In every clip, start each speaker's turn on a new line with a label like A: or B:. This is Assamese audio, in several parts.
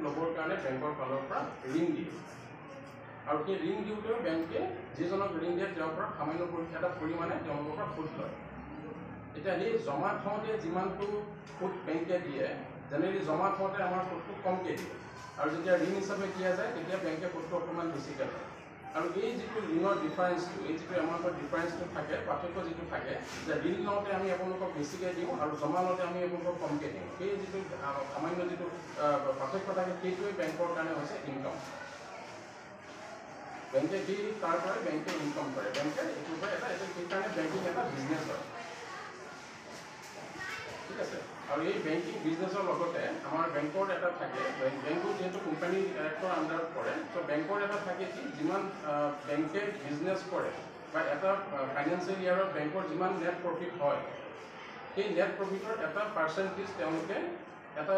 A: ল'বৰ কাৰণে বেংকৰ ফালৰ পৰা ঋণ দিয়ে আৰু সেই ঋণ দিওঁতেও বেংকে যিজনক ঋণ দিয়ে তেওঁৰ পৰা সামান্য এটা পৰিমাণে তেওঁলোকৰ পৰা সুদ লয়। এতিয়া সেই জমা থওঁতে যিমানটো সুদ বেংকে দিয়ে জেনেৰেলি জমা থওঁতে আমাৰ সুদটো কমকৈ দিয়ে আৰু যেতিয়া ঋণ হিচাপে দিয়া যায় তেতিয়া বেংকে সুদটো অকণমান বেছিকৈ লয়। আৰু এই যিটো ঋণৰ ডিফাৰেঞ্চটো এই যিটো এমাউণ্টৰ ডিফাৰেঞ্চটো থাকে পাৰ্থক্য যিটো থাকে যে ঋণ লওঁতে আমি আপোনালোকক বেছিকৈ দিওঁ আৰু জমা লওঁতে আমি আপোনালোকক কমকৈ দিওঁ, সেই যিটো সামান্য যিটো পাৰ্থক্য থাকে সেইটোৱে বেংকৰ কাৰণে হৈছে ইনকাম। বেংকে সেই তাৰ পৰাই বেংকে ইনকাম কৰে, বেংকে এইটোৰ পৰা সেইকাৰণে বেংকিং এটা বিজনেছ হয়। ঠিক আছে, আৰু এই বেংকিং বিজনেছৰ লগতে আমাৰ বেংকৰ এটা থাকে, বেংকটো যিহেতু কোম্পানী এক্টৰ আণ্ডাৰত পৰে, ত' বেংকৰ এটা থাকে কি যিমান বেংকে বিজনেছ কৰে বা এটা ফাইনেন্সিয়েল ইয়াৰত বেংকৰ যিমান নেট প্ৰফিট হয় সেই নেট প্ৰফিটৰ এটা পাৰ্চেণ্টেজ তেওঁলোকে এটা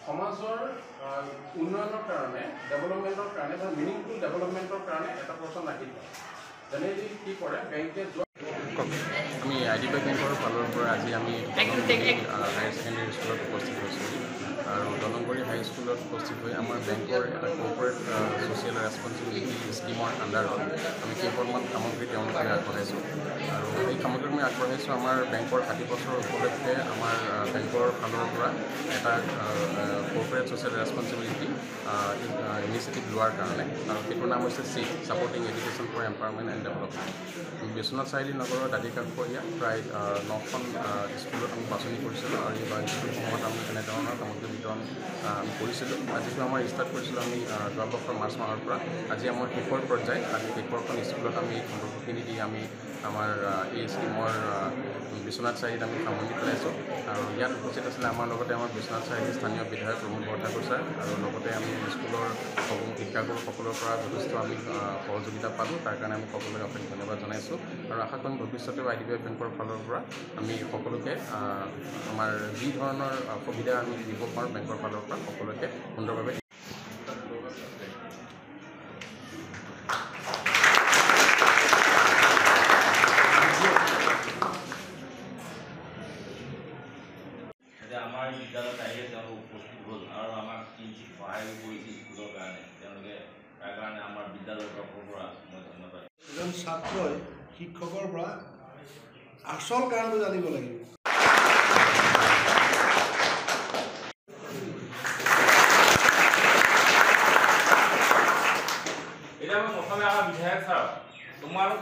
A: সমাজৰ উন্নয়নৰ কাৰণে ডেভেলপমেণ্টৰ কাৰণে বা মিনিংফুল ডেভেলপমেণ্টৰ কাৰণে এটা পাৰ্চেণ্ট ৰাখি থয়। যেনেকৈ কি কৰে বেংকে আমি IDBI বেংকৰ ফালৰ পৰা আজি আমি হায়াৰ ছেকেণ্ডেৰী স্কুলত উপস্থিত হৈছোঁ আৰু দলংগুৰি হাই স্কুলত উপস্থিত হৈ আমাৰ বেংকৰ এটা কৰ্পৰেট ছ'চিয়েল ৰেছপনচিবিলিটি স্কিমৰ আণ্ডাৰত আমি কেইখনমান সামগ্ৰী তেওঁলোকে আগবঢ়াইছোঁ আৰু এই সামগ্ৰী আমি আগবঢ়াইছোঁ আমাৰ বেংকৰ 60 বছৰ উপলক্ষে আমাৰ বেংকৰ ফালৰ পৰা এটা কৰ্পৰেট ছ'চিয়েল ৰেছপনচিবিলিটি ইনিচিয়েটিভ লোৱাৰ কাৰণে আৰু সেইটোৰ নাম হৈছে CEED supporting education for empowerment and development. Biswanath Chariali নগৰৰ দাঁতিকাষৰীয়া প্ৰায় 9খন স্কুলত আমি বাছনি কৰিছিলোঁ আৰু এই স্কুলসমূহত আমি এনেধৰণৰ সামগ্ৰী বিতৰণ আমি কৰিছিলোঁ। আজিতো আমাৰ ষ্টাৰ্ট কৰিছিলোঁ আমি 12 বছৰ মাৰ্চ মাহৰ পৰা। আজি আমাৰ শেষৰ পৰ্যায়, আজি শেষৰখন স্কুলত আমি সামগ্ৰীখিনি দি আমি আমাৰ এই স্কিমৰ বিশ্বনাথ চাৰিআলিত আমি সামৰণি পেলাইছোঁ আৰু ইয়াত উপস্থিত আছিলে আমাৰ লগতে আমাৰ বিশ্বনাথ চাৰিআলিৰ স্থানীয় বিধায়ক প্ৰমোদ বৰঠাকুৰ ছাৰ আৰু লগতে আমি স্কুলৰ শিক্ষাগুৰুসকলৰ পৰা যথেষ্ট আমি সহযোগিতা পালোঁ, তাৰ কাৰণে আমি সকলোকে অশেষ ধন্যবাদ জনাইছোঁ আৰু আশা কৰিম ভৱিষ্যতেও IDBI বেংকৰ ফালৰ পৰা আমি সকলোকে আমাৰ যি ধৰণৰ সুবিধা আমি দিব পাৰোঁ বেংকৰ ফালৰ পৰা সকলোকে সুন্দৰভাৱে
B: আমাৰ বিদ্যালয়ত আহিলে তেওঁলোক উপস্থিত হ'ল আৰু আমাক কিঞ্চিত সহায়ো কৰিছে স্কুলৰ কাৰণে, তেওঁলোকে তাৰ কাৰণে আমাৰ বিদ্যালয়ৰ তৰফৰ পৰা মই ধন্যবাদ।
C: এজন ছাত্ৰই শিক্ষকৰ পৰা আচল কাৰণটো জানিব লাগিব।
B: এতিয়া মই প্ৰথমে আমাৰ বিধায়ক ছাৰ তোমালোক